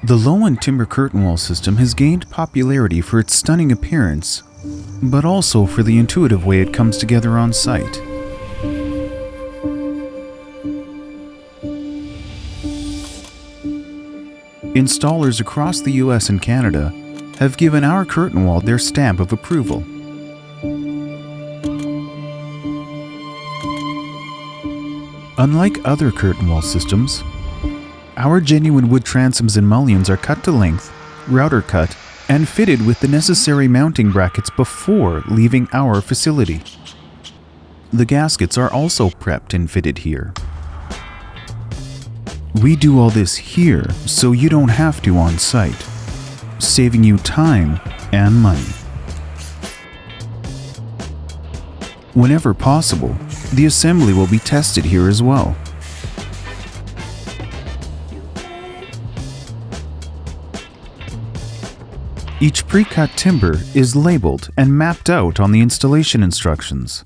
The Loewen Timber Curtain Wall system has gained popularity for its stunning appearance, but also for the intuitive way it comes together on site. Installers across the US and Canada have given our curtain wall their stamp of approval. Unlike other curtain wall systems, our genuine wood transoms and mullions are cut to length, router cut, and fitted with the necessary mounting brackets before leaving our facility. The gaskets are also prepped and fitted here. We do all this here so you don't have to on site, saving you time and money. Whenever possible, the assembly will be tested here as well. Each pre-cut timber is labeled and mapped out on the installation instructions.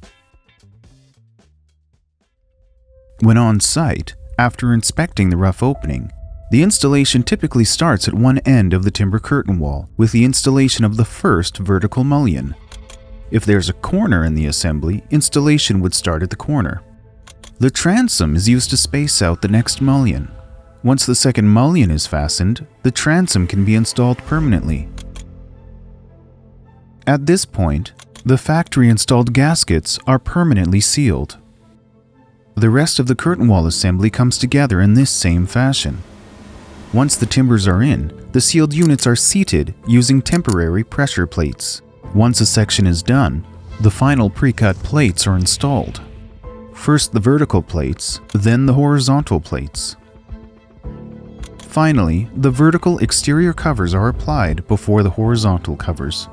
When on site, after inspecting the rough opening, the installation typically starts at one end of the timber curtain wall with the installation of the first vertical mullion. If there's a corner in the assembly, installation would start at the corner. The transom is used to space out the next mullion. Once the second mullion is fastened, the transom can be installed permanently. At this point, the factory-installed gaskets are permanently sealed. The rest of the curtain wall assembly comes together in this same fashion. Once the timbers are in, the sealed units are seated using temporary pressure plates. Once a section is done, the final pre-cut plates are installed. First the vertical plates, then the horizontal plates. Finally, the vertical exterior covers are applied before the horizontal covers.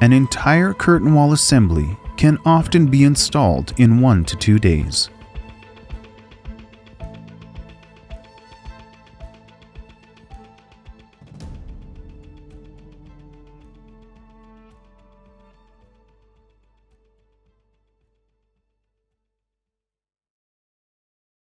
An entire curtain wall assembly can often be installed in 1 to 2 days.